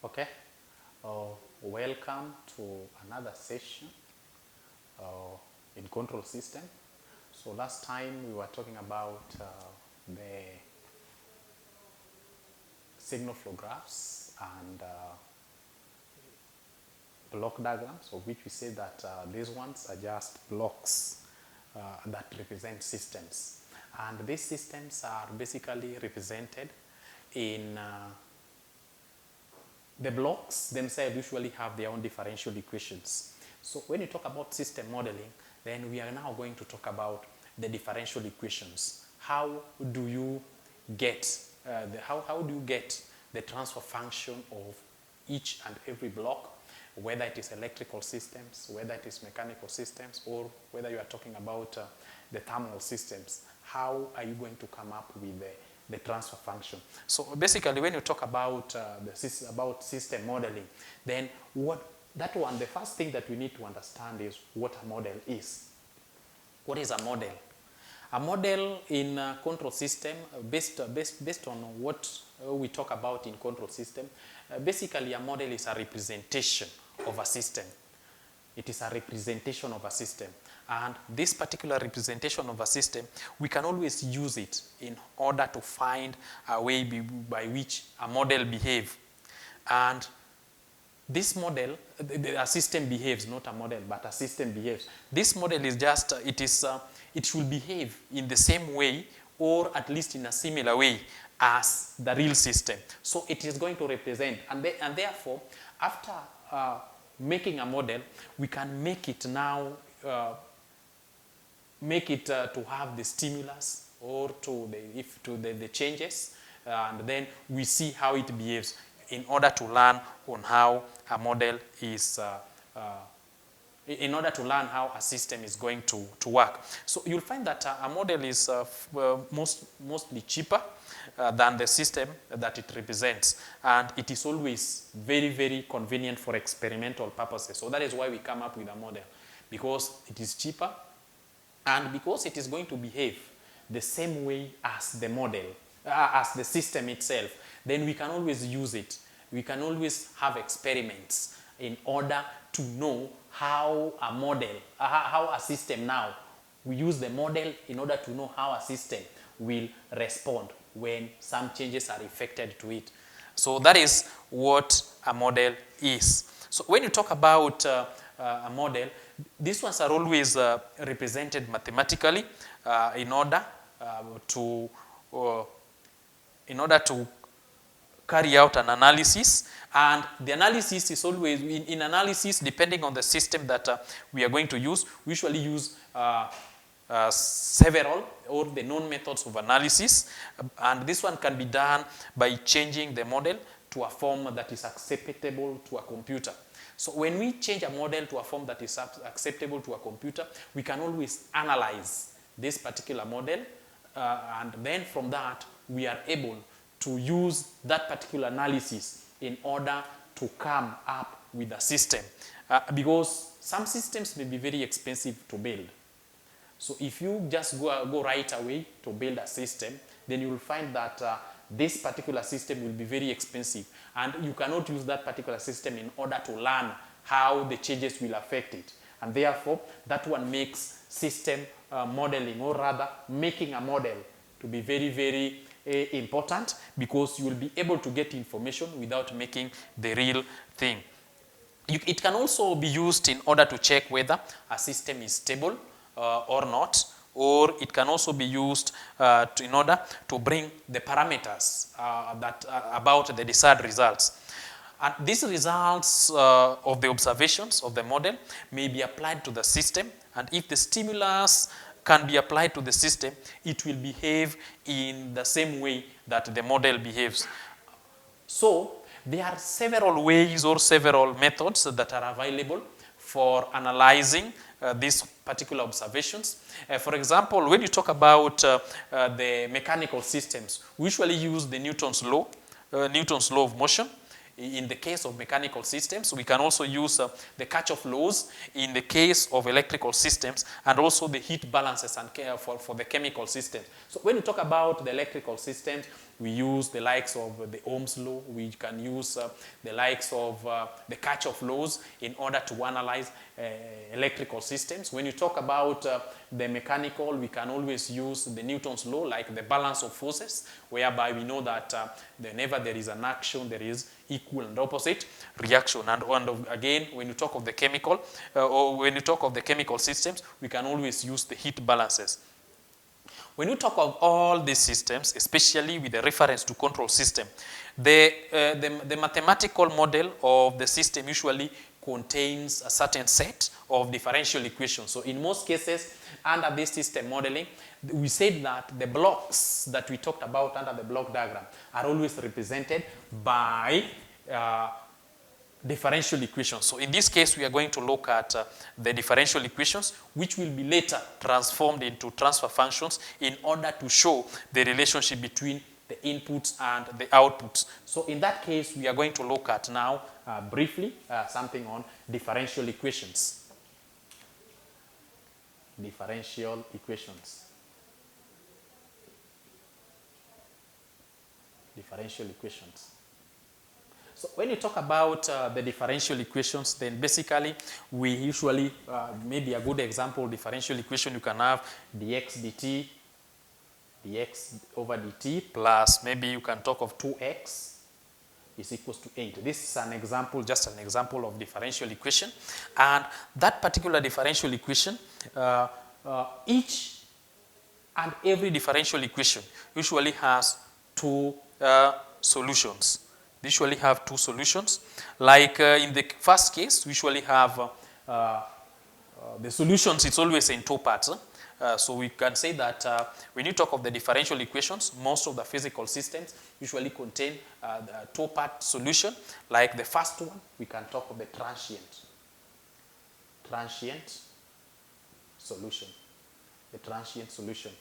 Okay, welcome to another session in control system. So last time we were talking about the signal flow graphs and block diagrams, of which we say that these ones are just blocks that represent systems. And these systems are basically represented in the blocks themselves usually have their own differential equations. So when you talk about system modeling, then we are now going to talk about the differential equations. How do you get how do you get the transfer function of each and every block, whether it is electrical systems, whether it is mechanical systems, or whether you are talking about the thermal systems? How are you going to come up with the transfer function? So basically, when you talk about about system modeling, then the first thing that we need to understand is what a model is. What is a model? A model in a control system, based on what we talk about in control system, basically a model is a representation of a system. It is a representation of a system. And this particular representation of a system, we can always use it in order to find a way by which a model behaves. And this model, a system behaves, not a model, but a system behaves. This model is just, it will behave in the same way, or at least in a similar way as the real system. So it is going to represent, and therefore, after making a model, we can make it now, to have the stimulus or to the changes, and then we see how it behaves in order to learn on how a model is, in order to learn how a system is going to work. So you'll find that a model is mostly cheaper than the system that it represents, and it is always very, very convenient for experimental purposes. So that is why we come up with a model, because it is cheaper and because it is going to behave the same way as the model, as the system itself. Then we can always use it. We can always have experiments in order to know how a model, how a system now, we use the model in order to know how a system will respond when some changes are effected to it. So that is what a model is. So when you talk about a model, these ones are always represented mathematically in order to carry out an analysis. And the analysis is always, in analysis, depending on the system that we are going to use, we usually use several or the known methods of analysis. And this one can be done by changing the model to a form that is acceptable to a computer. So when we change a model to a form that is acceptable to a computer, we can always analyze this particular model, and then from that, we are able to use that particular analysis in order to come up with a system. Because some systems may be very expensive to build. So if you just go right away to build a system, then you will find that this particular system will be very expensive, and you cannot use that particular system in order to learn how the changes will affect it. And therefore, that one makes system modeling, or rather making a model, to be very, very important, because you will be able to get information without making the real thing. It can also be used in order to check whether a system is stable or not, or it can also be used in order to bring the parameters about the desired results. And these results of the observations of the model may be applied to the system, and if the stimulus can be applied to the system, it will behave in the same way that the model behaves. So there are several ways or several methods that are available for analyzing these particular observations. For example, when you talk about the mechanical systems, we usually use the Newton's law of motion in the case of mechanical systems. We can also use the Kirchhoff laws in the case of electrical systems, and also the heat balances and for the chemical systems. So when we talk about the electrical systems, we use the likes of the Ohm's law. We can use the likes of the Kirchhoff laws in order to analyze electrical systems. When you talk about the mechanical, we can always use the Newton's law, like the balance of forces, whereby we know that whenever there is an action, there is equal and opposite reaction. And again, when you talk of the chemical, or when you talk of the chemical systems, we can always use the heat balances. When you talk of all these systems, especially with the reference to control system, the mathematical model of the system usually contains a certain set of differential equations. So in most cases, under this system modeling, we said that the blocks that we talked about under the block diagram are always represented by differential equations. So in this case, we are going to look at the differential equations, which will be later transformed into transfer functions in order to show the relationship between the inputs and the outputs. So in that case, we are going to look at now briefly something on differential equations. Differential equations. Differential equations. So when you talk about the differential equations, then basically we usually, maybe a good example differential equation, you can have dx dt, dx over dt, plus maybe you can talk of 2x is equals to 8. This is an example, just an example of differential equation. And that particular differential equation, each and every differential equation usually has two solutions. They usually have two solutions. Like in the first case, we usually have the solutions, it's always in two parts. So we can say that when you talk of the differential equations, most of the physical systems usually contain a two-part solution. Like the first one, we can talk of the transient solution. The transient solution.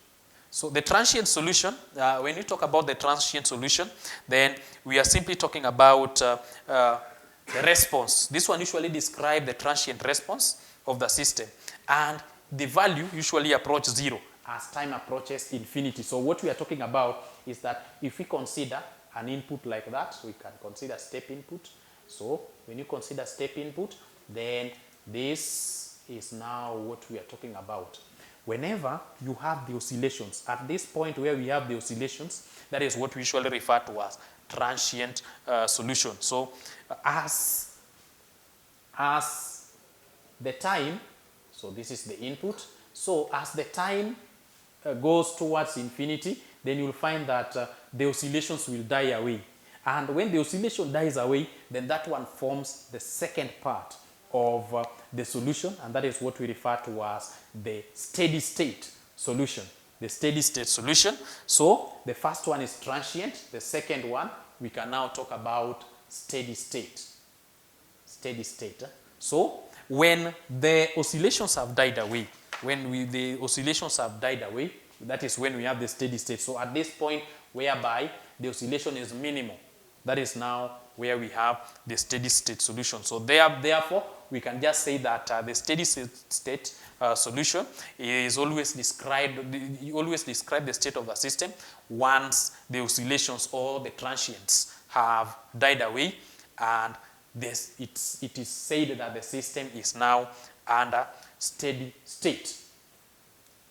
So the transient solution, when you talk about the transient solution, then we are simply talking about the response. This one usually describes the transient response of the system. And the value usually approaches 0 as time approaches infinity. So what we are talking about is that if we consider an input like that, we can consider step input. So when you consider step input, then this is now what we are talking about. Whenever you have the oscillations, at this point where we have the oscillations, that is what we usually refer to as transient solution. So as the time, so this is the input, so as the time goes towards infinity, then you'll find that the oscillations will die away. And when the oscillation dies away, then that one forms the second part of the solution, and that is what we refer to as the steady state solution. The steady state solution. So the first one is transient. The second one, we can now talk about steady state. Steady state. So when the oscillations have died away, the oscillations have died away, that is when we have the steady state. So at this point whereby the oscillation is minimal, that is now where we have the steady state solution. So therefore, we can just say that the steady state solution is always described, you always describe the state of the system once the oscillations or the transients have died away, and it is said that the system is now under steady state.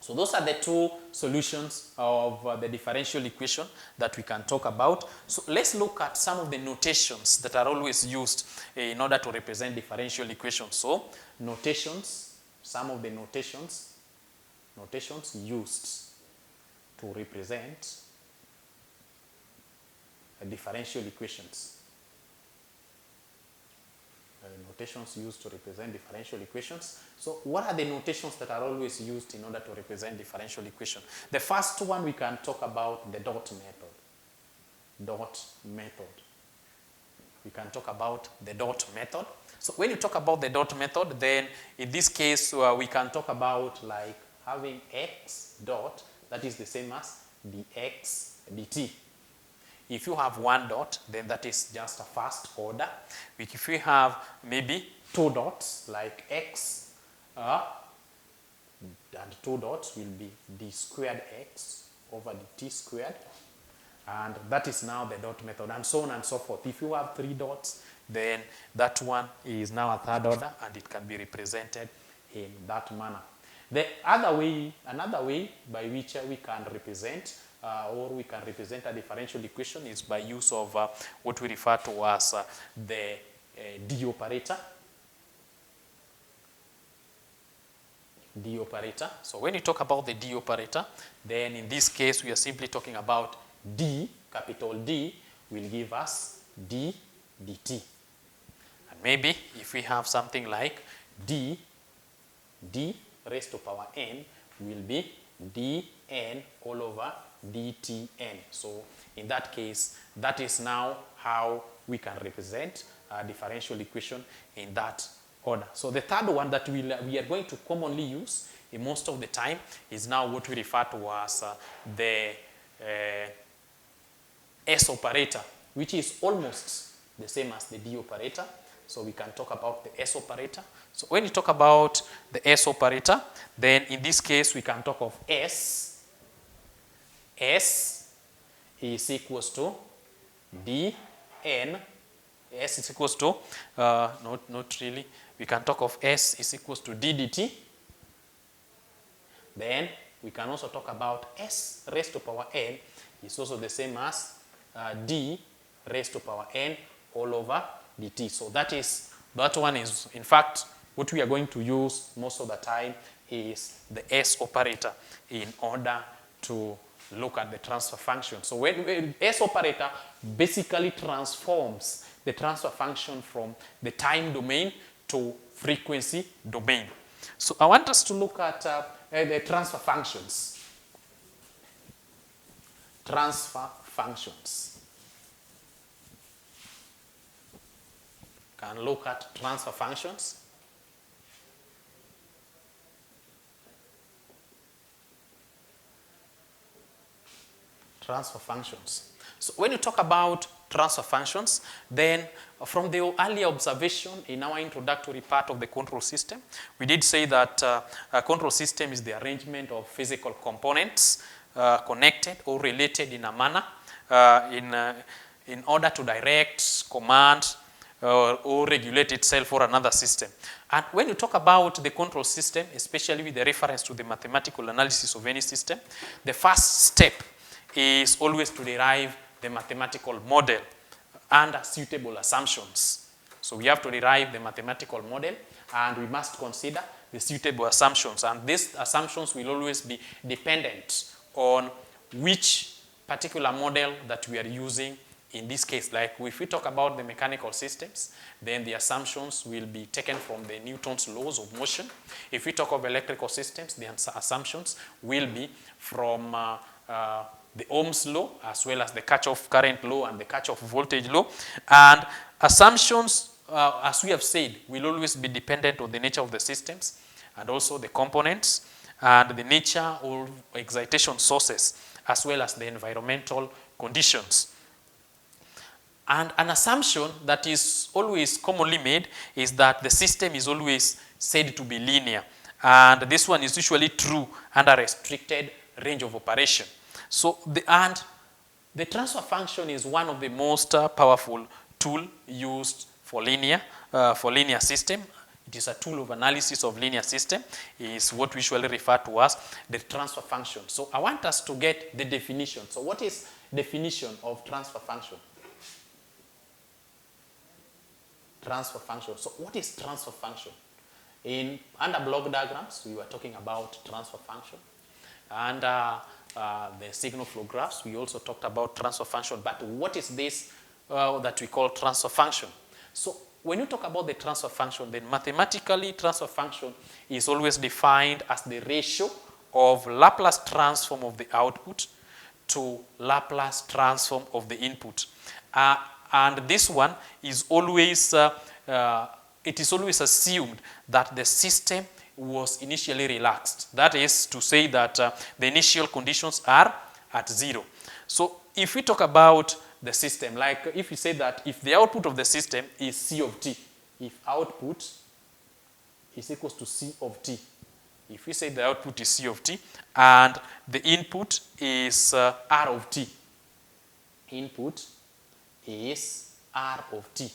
So those are the two solutions of the differential equation that we can talk about. So let's look at some of the notations that are always used in order to represent differential equations. So notations, some of the notations used to represent differential equations. Notations used to represent differential equations. So what are the notations that are always used in order to represent differential equation? The first one, we can talk about the dot method. Dot method. We can talk about the dot method. So when you talk about the dot method, then in this case, we can talk about like having x dot, that is the same as dx dt. If you have one dot, then that is just a first order. If you have maybe two dots like x, and two dots will be d squared x over dt squared, and that is now the dot method, and so on and so forth. If you have three dots, then that one is now a third order, and it can be represented in that manner. Another way by which we can represent a differential equation is by use of what we refer to as the D operator. D operator. So when you talk about the D operator, then in this case we are simply talking about D, capital D, will give us d dt. And maybe if we have something like d raised to power n will be dn all over dtn. So in that case, that is now how we can represent a differential equation in that order. So the third one that we are going to commonly use in most of the time is now what we refer to as the S operator, which is almost the same as the D operator. So we can talk about the S operator. So when you talk about the S operator, then in this case we can talk of S. S is equals to dn. S is equals to, not really. We can talk of S is equals to d dt. Then we can also talk about S raised to power n is also the same as d raised to power n all over dt. So that one is, in fact, what we are going to use most of the time is the S operator in order to look at the transfer function. So when S operator basically transforms the transfer function from the time domain to frequency domain. So I want us to look at the transfer functions. Transfer functions. Can look at transfer functions. Transfer functions. So when you talk about transfer functions, then from the earlier observation in our introductory part of the control system, we did say that a control system is the arrangement of physical components connected or related in a manner in order to direct, command, or regulate itself or another system. And when you talk about the control system, especially with the reference to the mathematical analysis of any system, the first step is always to derive the mathematical model under suitable assumptions. So we have to derive the mathematical model, and we must consider the suitable assumptions. And these assumptions will always be dependent on which particular model that we are using. In this case, like if we talk about the mechanical systems, then the assumptions will be taken from the Newton's laws of motion. If we talk of electrical systems, the assumptions will be from the Ohm's law, as well as the Kirchhoff current law and the Kirchhoff voltage law. And assumptions, as we have said, will always be dependent on the nature of the systems and also the components and the nature or excitation sources, as well as the environmental conditions. And an assumption that is always commonly made is that the system is always said to be linear. And this one is usually true under a restricted range of operation. So the transfer function is one of the most powerful tool used for linear system. It is a tool of analysis of linear system. Is what we usually refer to as the transfer function. So I want us to get the definition. So what is definition of transfer function? Transfer function. So what is transfer function? Under block diagrams, we were talking about transfer function. And the signal flow graphs, we also talked about transfer function. But what is this that we call transfer function? So when you talk about the transfer function, then mathematically transfer function is always defined as the ratio of Laplace transform of the output to Laplace transform of the input. And this one is always, it is always assumed that the system was initially relaxed. That is to say that the initial conditions are at zero. So if we talk about the system. Like if you say that if the output of the system is C of t, if output is equals to C of t, if we say the output is C of t and the input is R of t, input is R of t.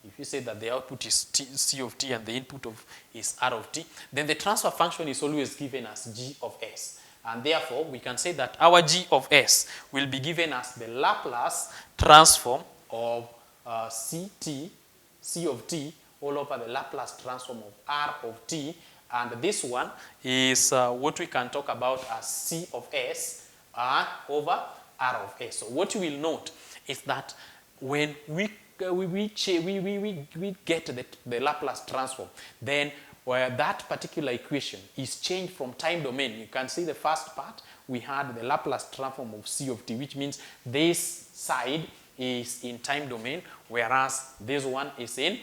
If you say that the output is C of t and the input is R of t, then the transfer function is always given as G of S. And therefore, we can say that our G of S will be given as the Laplace transform of C of t all over the Laplace transform of R of t. And this one is what we can talk about as C of S over R of S. So what you will note is that when we get the Laplace transform, then where that particular equation is changed from time domain. You can see the first part, we had the Laplace transform of C of t, which means this side is in time domain, whereas this one is in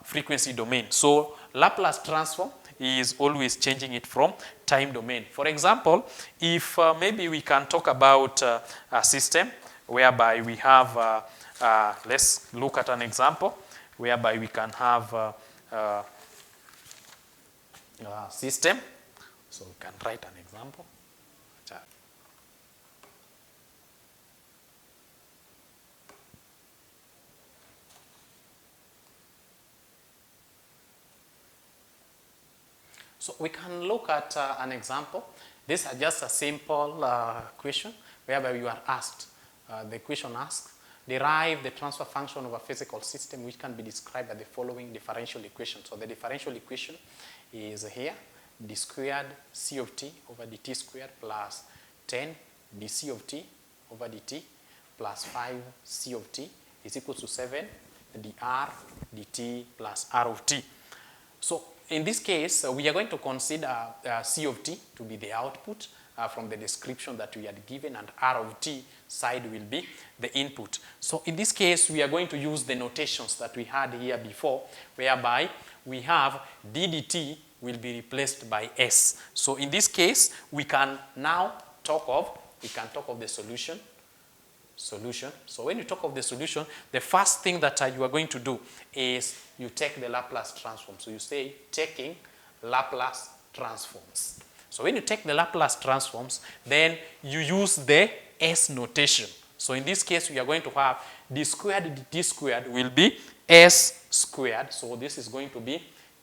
frequency domain. So Laplace transform is always changing it from time domain. For example, if maybe we can talk about a system whereby we have, let's look at an example whereby we can have system. So we can write an example. So we can look at an example. This is just a simple question whereby you are asked, the question asks, derive the transfer function of a physical system which can be described by the following differential equation. So the differential equation is here, d squared C of t over dt squared plus 10 dc of t over dt plus 5 C of t is equal to 7 dr dt plus R of t. So in this case, we are going to consider C of t to be the output from the description that we had given, and R of t side will be the input. So in this case, we are going to use the notations that we had here before, whereby we have d dt will be replaced by S. So in this case, we can now talk of the solution. So when you talk of the solution, the first thing that you are going to do is you take the Laplace transform. So you say taking Laplace transforms. So when you take the Laplace transforms, then you use the S notation. So in this case, we are going to have d squared dt squared will be S squared. So this is going to be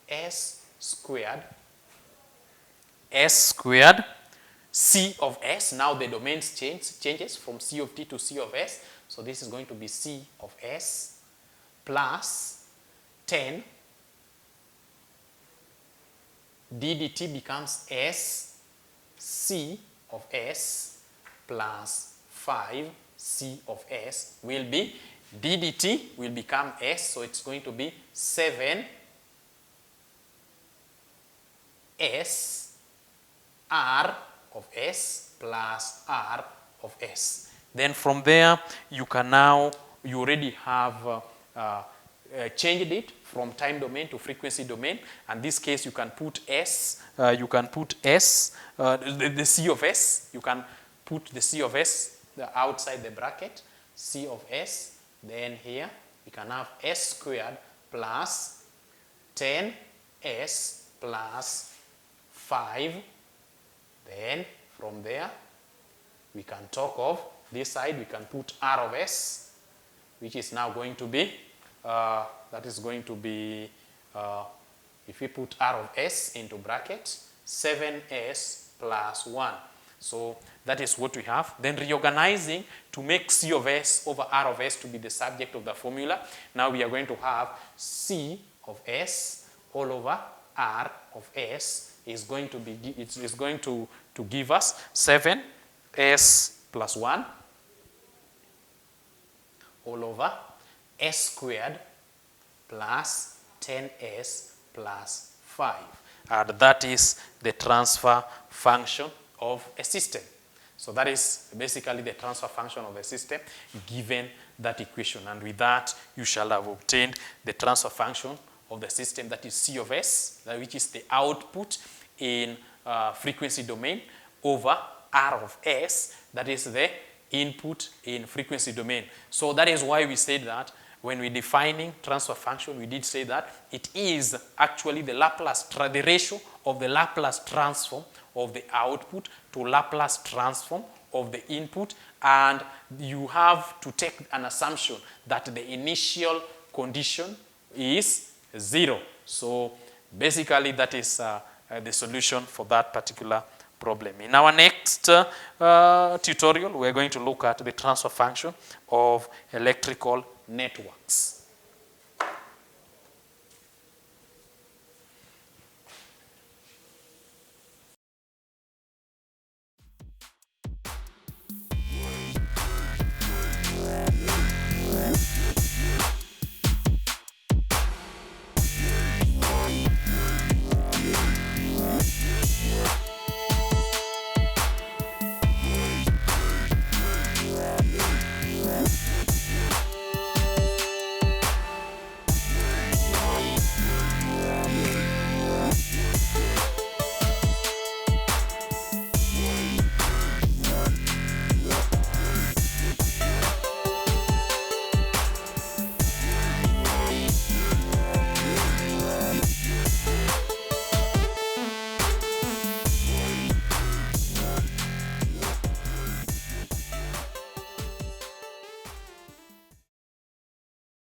S squared C of S. Now the domains changes from C of t to C of S. So this is going to be C of S plus 10 d dt becomes S C of S plus 5 C of S will be d dt will become S. So it's going to be 7 S R of S plus R of S. Then from there, you already have changed it from time domain to frequency domain. And this case, you can put S, the C of S, you can put the C of S outside the bracket, C of S. Then here, we can have S squared plus 10S plus 5. Then from there, we can talk of this side, we can put R of S, which is now going to be, if we put R of S into bracket, 7S plus 1. So that is what we have. Then reorganizing to make C of S over R of S to be the subject of the formula. Now we are going to have C of S all over R of S is going to be, it is going to give us 7S plus 1 all over S squared plus 10S plus 5. And that is the transfer function of a system. So that is basically the transfer function of a system given that equation. And with that, you shall have obtained the transfer function of the system, that is C of S, which is the output in frequency domain, over R of S, that is the input in frequency domain. So that is why we said that when we're defining transfer function, we did say that it is actually the the ratio of the Laplace transform of the output to Laplace transform of the input, and you have to take an assumption that the initial condition is 0. So basically that is the solution for that particular problem. In our next tutorial, we're going to look at the transfer function of electrical networks.